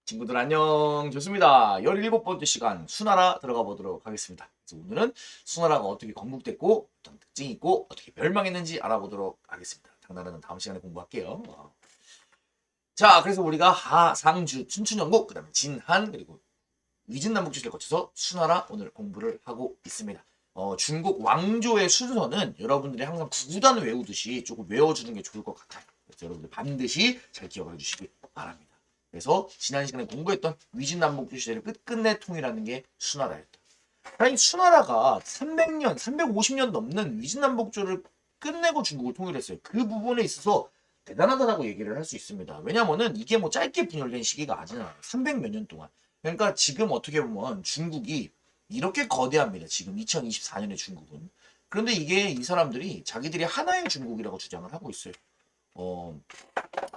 친구들 안녕. 좋습니다. 17번째 시간 수나라 들어가 보도록 하겠습니다. 그래서 오늘은 수나라가 어떻게 건국됐고 어떤 특징이 있고 어떻게 멸망했는지 알아보도록 하겠습니다. 당나라는 다음 시간에 공부할게요. 자, 그래서 우리가 하, 상주, 춘추전국, 그 다음에 진한, 그리고 위진남북지를 거쳐서 수나라 오늘 공부를 하고 있습니다. 중국 왕조의 순서는 여러분들이 항상 구구단 외우듯이 조금 외워주는 게 좋을 것 같아요. 그래서 여러분들 반드시 잘 기억을 해주시기 바랍니다. 그래서 지난 시간에 공부했던 위진남북조 시대를 끝끝내 통일하는 게 수나라였다. 아니 수나라가 300년, 350년 넘는 위진남북조를 끝내고 중국을 통일했어요. 그 부분에 있어서 대단하다고 얘기를 할 수 있습니다. 왜냐면은 이게 뭐 짧게 분열된 시기가 아니잖아요. 300 몇 년 동안. 그러니까 지금 어떻게 보면 중국이 이렇게 거대합니다. 지금 2024년의 중국은. 그런데 이게 이 사람들이 자기들이 하나의 중국이라고 주장을 하고 있어요. 어,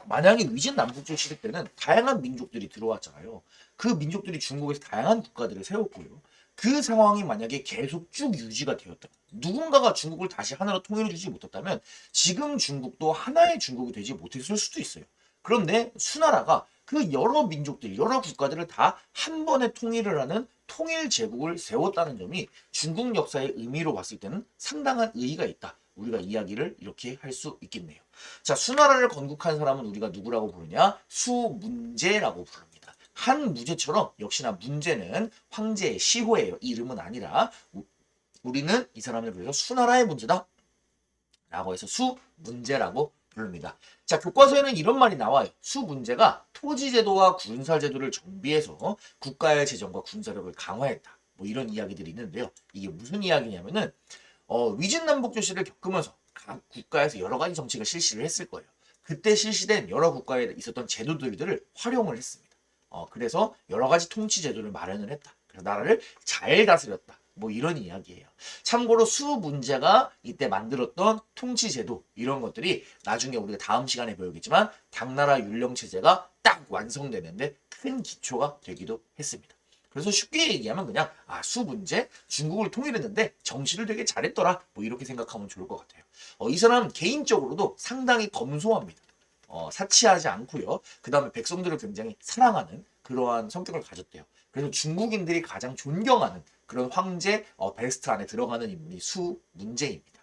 만약에 위진 남북조 시대 때는 다양한 민족들이 들어왔잖아요. 그 민족들이 중국에서 다양한 국가들을 세웠고요. 그 상황이 만약에 계속 쭉 유지가 되었다. 누군가가 중국을 다시 하나로 통일해주지 못했다면 지금 중국도 하나의 중국이 되지 못했을 수도 있어요. 그런데 수나라가 그 여러 민족들, 여러 국가들을 다 한 번에 통일을 하는 통일 제국을 세웠다는 점이 중국 역사의 의미로 봤을 때는 상당한 의의가 있다. 우리가 이야기를 이렇게 할 수 있겠네요. 자, 수나라를 건국한 사람은 우리가 누구라고 부르냐? 수문제라고 부릅니다. 한 무제처럼 역시나 문제는 황제의 시호예요. 이름은 아니라 우리는 이 사람을 그래서 수나라의 문제다 라고 해서 수문제라고 부릅니다. 자, 교과서에는 이런 말이 나와요. 수문제가 토지제도와 군사제도를 정비해서 국가의 재정과 군사력을 강화했다. 뭐 이런 이야기들이 있는데요. 이게 무슨 이야기냐면은 위진남북조 시를 겪으면서 각 국가에서 여러 가지 정책을 실시를 했을 거예요. 그때 실시된 여러 국가에 있었던 제도들을 활용을 했습니다. 그래서 여러 가지 통치 제도를 마련을 했다. 그래서 나라를 잘 다스렸다. 뭐 이런 이야기예요. 참고로 수 문제가 이때 만들었던 통치 제도 이런 것들이 나중에 우리가 다음 시간에 배우겠지만 당나라 율령 체제가 딱 완성되는데 큰 기초가 되기도 했습니다. 그래서 쉽게 얘기하면 그냥 수 문제 중국을 통일했는데 정치를 되게 잘했더라 뭐 이렇게 생각하면 좋을 것 같아요. 이 사람 개인적으로도 상당히 검소합니다. 사치하지 않고요. 그 다음에 백성들을 굉장히 사랑하는 그러한 성격을 가졌대요. 그래서 중국인들이 가장 존경하는 그런 황제 베스트 안에 들어가는 인물이 수문제입니다.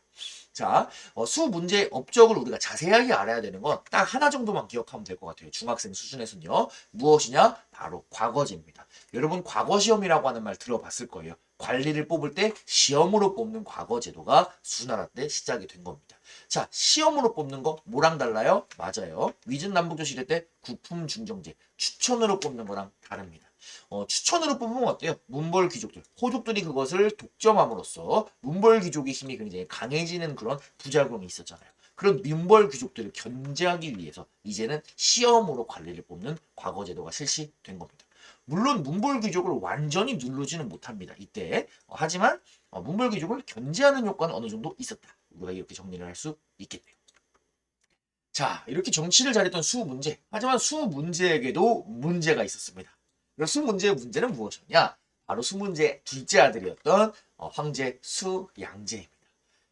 자, 수문제의 업적을 우리가 자세하게 알아야 되는 건 딱 하나 정도만 기억하면 될 것 같아요. 중학생 수준에서는요. 무엇이냐? 바로 과거제입니다. 여러분 과거시험이라고 하는 말 들어봤을 거예요. 관리를 뽑을 때 시험으로 뽑는 과거제도가 수나라 때 시작이 된 겁니다. 자, 시험으로 뽑는 거 뭐랑 달라요? 맞아요. 위진남북조 시대 때 국품중정제, 추천으로 뽑는 거랑 다릅니다. 추천으로 뽑으면 어때요? 문벌 귀족들, 호족들이 그것을 독점함으로써 문벌 귀족의 힘이 굉장히 강해지는 그런 부작용이 있었잖아요. 그런 문벌 귀족들을 견제하기 위해서 이제는 시험으로 관리를 뽑는 과거 제도가 실시된 겁니다. 물론 문벌 귀족을 완전히 누르지는 못합니다. 이때 하지만 문벌 귀족을 견제하는 효과는 어느 정도 있었다. 우리가 이렇게 정리를 할 수 있겠네요. 자, 이렇게 정치를 잘했던 수문제. 하지만 수문제에게도 문제가 있었습니다. 수문제의 문제는 무엇이었냐? 바로 수문제의 둘째 아들이었던 황제 수양제입니다.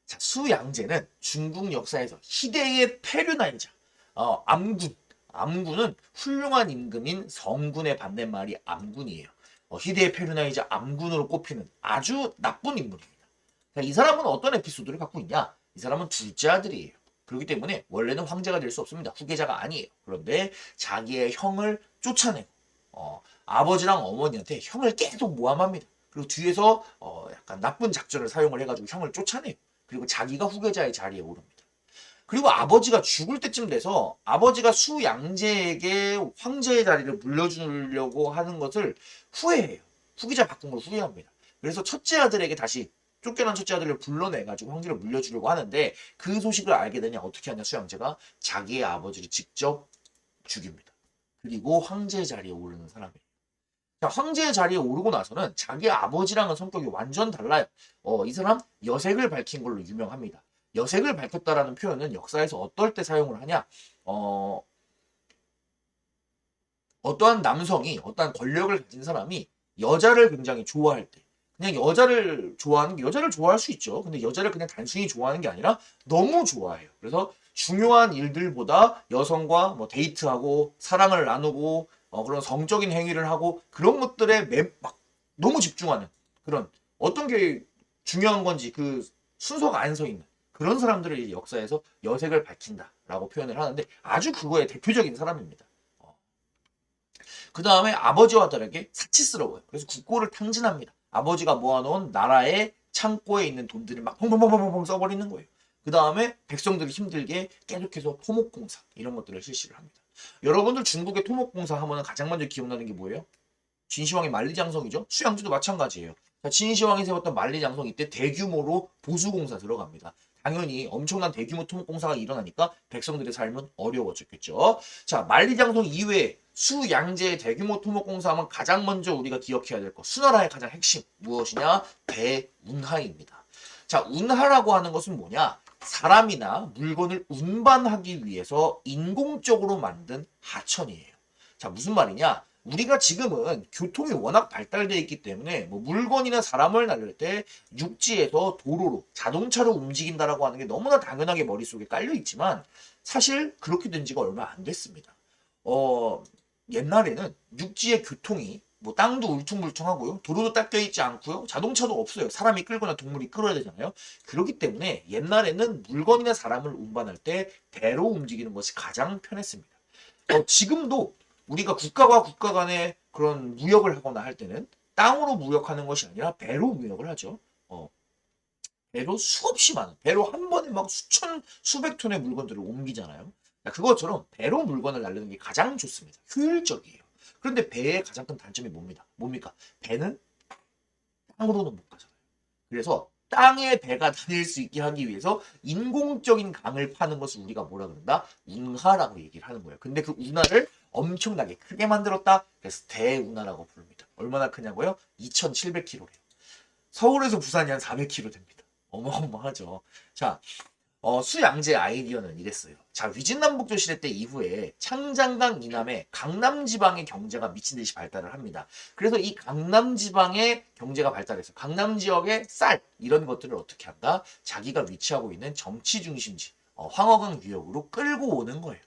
자, 수양제는 중국 역사에서 희대의 패륜아이자 암군. 암군은 훌륭한 임금인 성군의 반대말이 암군이에요. 희대의 패륜아이자 암군으로 꼽히는 아주 나쁜 인물입니다. 자, 이 사람은 어떤 에피소드를 갖고 있냐? 이 사람은 둘째 아들이에요. 그렇기 때문에 원래는 황제가 될 수 없습니다. 후계자가 아니에요. 그런데 자기의 형을 쫓아내고 아버지랑 어머니한테 형을 계속 모함합니다. 그리고 뒤에서 약간 나쁜 작전을 사용을 해가지고 형을 쫓아내요. 그리고 자기가 후계자의 자리에 오릅니다. 그리고 아버지가 죽을 때쯤 돼서 아버지가 수양제에게 황제의 자리를 물려주려고 하는 것을 후회해요. 후계자 바꾼 걸 후회합니다. 그래서 첫째 아들에게 다시 쫓겨난 첫째 아들을 불러내가지고 황제를 물려주려고 하는데 그 소식을 알게 되냐 어떻게 하냐 수양제가 자기의 아버지를 직접 죽입니다. 그리고 황제의 자리에 오르는 사람이에요. 자, 황제의 자리에 오르고 나서는 자기 아버지랑은 성격이 완전 달라요. 이 사람 여색을 밝힌 걸로 유명합니다. 여색을 밝혔다라는 표현은 역사에서 어떨 때 사용을 하냐? 어떠한 남성이 어떠한 권력을 가진 사람이 여자를 굉장히 좋아할 때 그냥 여자를 좋아하는 게 여자를 좋아할 수 있죠. 근데 여자를 그냥 단순히 좋아하는 게 아니라 너무 좋아해요. 그래서 중요한 일들보다 여성과 뭐 데이트하고 사랑을 나누고 그런 성적인 행위를 하고 그런 것들에 막 너무 집중하는 그런 어떤 게 중요한 건지 그 순서가 안 서 있는 그런 사람들을 이제 역사에서 여색을 밝힌다라고 표현을 하는데 아주 그거의 대표적인 사람입니다. 그 다음에 아버지와 딸에게 사치스러워요. 그래서 국고를 탕진합니다. 아버지가 모아놓은 나라의 창고에 있는 돈들을 막 펑펑펑펑펑 써버리는 거예요. 그 다음에 백성들이 힘들게 계속해서 토목공사 이런 것들을 실시를 합니다. 여러분들 중국의 토목공사 하면 가장 먼저 기억나는 게 뭐예요? 진시황의 만리장성이죠. 수양주도 마찬가지예요. 자, 진시황이 세웠던 만리장성 이때 대규모로 보수공사 들어갑니다. 당연히 엄청난 대규모 토목공사가 일어나니까 백성들의 삶은 어려워졌겠죠. 자, 만리장성 이외에 수양제의 대규모 토목공사하면 가장 먼저 우리가 기억해야 될 것, 수나라의 가장 핵심 무엇이냐? 대운하입니다. 자, 운하라고 하는 것은 뭐냐? 사람이나 물건을 운반하기 위해서 인공적으로 만든 하천이에요. 자, 무슨 말이냐? 우리가 지금은 교통이 워낙 발달되어 있기 때문에 뭐 물건이나 사람을 날릴 때 육지에서 도로로 자동차로 움직인다라고 하는 게 너무나 당연하게 머릿속에 깔려 있지만 사실 그렇게 된 지가 얼마 안 됐습니다. 옛날에는 육지의 교통이 뭐 땅도 울퉁불퉁하고요. 도로도 닦여 있지 않고요. 자동차도 없어요. 사람이 끌거나 동물이 끌어야 되잖아요. 그렇기 때문에 옛날에는 물건이나 사람을 운반할 때 배로 움직이는 것이 가장 편했습니다. 지금도 우리가 국가와 국가 간의 그런 무역을 하거나 할 때는 땅으로 무역하는 것이 아니라 배로 무역을 하죠. 배로 수없이 많은, 배로 한 번에 막 수천, 수백 톤의 물건들을 옮기잖아요. 그것처럼 배로 물건을 날리는 게 가장 좋습니다. 효율적이에요. 그런데 배의 가장 큰 단점이 뭡니까? 배는 땅으로는 못 가잖아요. 그래서 땅에 배가 다닐 수 있게 하기 위해서 인공적인 강을 파는 것을 우리가 뭐라 그런다? 운하라고 얘기를 하는 거예요. 근데 그 운하를 엄청나게 크게 만들었다. 그래서 대운하라고 부릅니다. 얼마나 크냐고요? 2,700km래요. 서울에서 부산이 한 400km 됩니다. 어마어마하죠. 자, 수양제 아이디어는 이랬어요. 자, 위진남북조 시대 때 이후에 창장강 이남에 강남지방의 경제가 미친 듯이 발달을 합니다. 그래서 이 강남지방의 경제가 발달해서 강남 지역의 쌀 이런 것들을 어떻게 한다? 자기가 위치하고 있는 정치 중심지 황허강 유역으로 끌고 오는 거예요.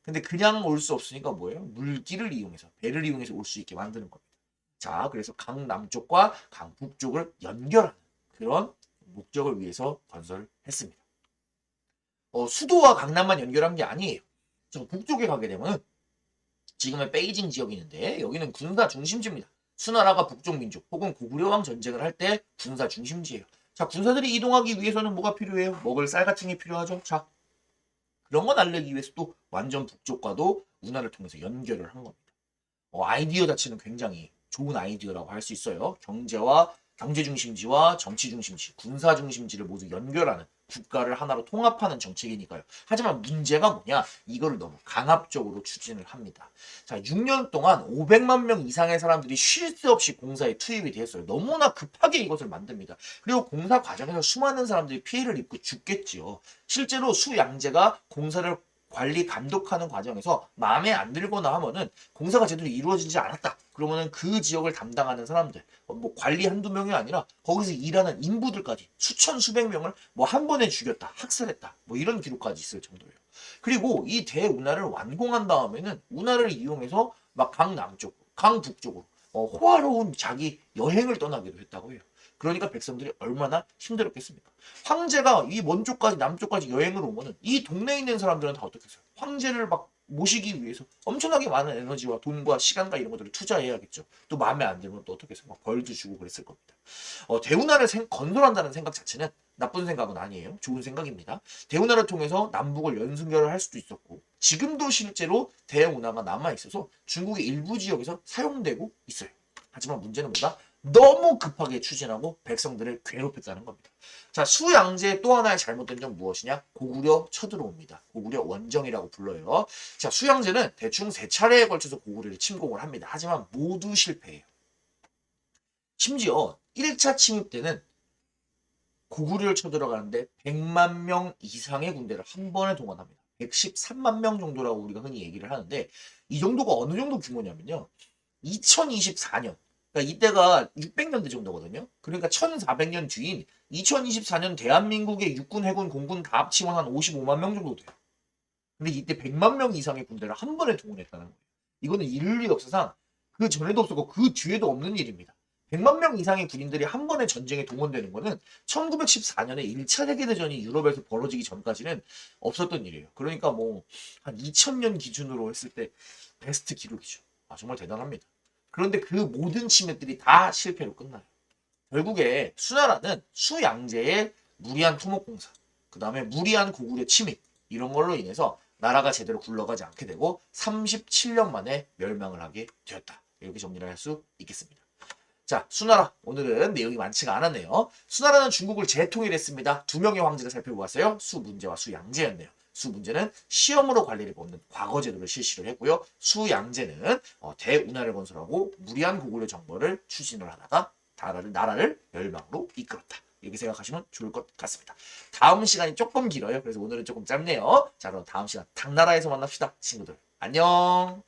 근데 그냥 올 수 없으니까 뭐예요? 물길을 이용해서 배를 이용해서 올 수 있게 만드는 겁니다. 자, 그래서 강남쪽과 강북쪽을 연결하는 그런 목적을 위해서 건설했습니다. 수도와 강남만 연결한 게 아니에요. 저 북쪽에 가게 되면 지금의 베이징 지역이 있는데 여기는 군사 중심지입니다. 수나라가 북쪽 민족 혹은 고구려왕 전쟁을 할 때 군사 중심지예요. 자, 군사들이 이동하기 위해서는 뭐가 필요해요? 먹을 쌀 같은 게 필요하죠. 자, 그런 거 날리기 위해서 또 완전 북쪽과도 운하를 통해서 연결을 한 겁니다. 아이디어 자체는 굉장히 좋은 아이디어라고 할 수 있어요. 경제 중심지와 정치 중심지, 군사 중심지를 모두 연결하는 국가를 하나로 통합하는 정책이니까요. 하지만 문제가 뭐냐? 이거를 너무 강압적으로 추진을 합니다. 자, 6년 동안 500만 명 이상의 사람들이 쉴 새 없이 공사에 투입이 되었어요. 너무나 급하게 이것을 만듭니다. 그리고 공사 과정에서 수많은 사람들이 피해를 입고 죽겠지요. 실제로 수양제가 공사를 관리 감독하는 과정에서 마음에 안 들거나 하면은 공사가 제대로 이루어지지 않았다. 그러면은 그 지역을 담당하는 사람들, 뭐 관리 한두 명이 아니라 거기서 일하는 인부들까지 수천 수백 명을 뭐 한 번에 죽였다, 학살했다, 뭐 이런 기록까지 있을 정도예요. 그리고 이 대운하를 완공한 다음에는 운하를 이용해서 막 강남쪽, 강북쪽으로 호화로운 자기 여행을 떠나기도 했다고 해요. 그러니까 백성들이 얼마나 힘들었겠습니까? 황제가 이 먼 쪽까지 남쪽까지 여행을 오면은 이 동네에 있는 사람들은 다 어떻게 했어요? 황제를 막 모시기 위해서 엄청나게 많은 에너지와 돈과 시간과 이런 것들을 투자해야겠죠. 또 마음에 안 들면 또 어떻게 해서 막 벌도 주고 그랬을 겁니다. 대운하를 건설한다는 생각 자체는 나쁜 생각은 아니에요. 좋은 생각입니다. 대운하를 통해서 남북을 연순결을 할 수도 있었고 지금도 실제로 대운하가 남아있어서 중국의 일부 지역에서 사용되고 있어요. 하지만 문제는 뭐다? 너무 급하게 추진하고 백성들을 괴롭혔다는 겁니다. 자, 수양제의 또 하나의 잘못된 점 무엇이냐? 고구려 쳐들어옵니다. 고구려 원정이라고 불러요. 자, 수양제는 대충 3차례에 걸쳐서 고구려를 침공을 합니다. 하지만 모두 실패해요. 심지어 1차 침입 때는 고구려를 쳐들어가는데 100만 명 이상의 군대를 한 번에 동원합니다. 113만 명 정도라고 우리가 흔히 얘기를 하는데 이 정도가 어느 정도 규모냐면요. 2024년 그러니까 이때가 600년대 정도거든요. 그러니까 1400년 뒤인 2024년 대한민국의 육군, 해군, 공군 다 합치면 한 55만 명 정도 돼요. 근데 이때 100만 명 이상의 군대를 한 번에 동원했다는 거예요. 이거는 인류 역사상 그 전에도 없었고 그 뒤에도 없는 일입니다. 100만 명 이상의 군인들이 한 번의 전쟁에 동원되는 거는 1914년에 1차 세계대전이 유럽에서 벌어지기 전까지는 없었던 일이에요. 그러니까 뭐 한 2000년 기준으로 했을 때 베스트 기록이죠. 정말 대단합니다. 그런데 그 모든 침략들이 다 실패로 끝나요. 결국에 수나라는 수양제의 무리한 토목공사, 그 다음에 무리한 고구려 침입 이런 걸로 인해서 나라가 제대로 굴러가지 않게 되고 37년 만에 멸망을 하게 되었다. 이렇게 정리를 할 수 있겠습니다. 자, 수나라. 오늘은 내용이 많지가 않았네요. 수나라는 중국을 재통일했습니다. 두 명의 황제를 살펴보았어요. 수문제와 수양제였네요. 수문제는 시험으로 관리를 뽑는 과거 제도를 실시를 했고요. 수양제는 대운하를 건설하고 무리한 고구려 정벌을 추진을 하다가 나라를 멸망으로 이끌었다. 이렇게 생각하시면 좋을 것 같습니다. 다음 시간이 조금 길어요. 그래서 오늘은 조금 짧네요. 자, 그럼 다음 시간 당나라에서 만납시다. 친구들. 안녕.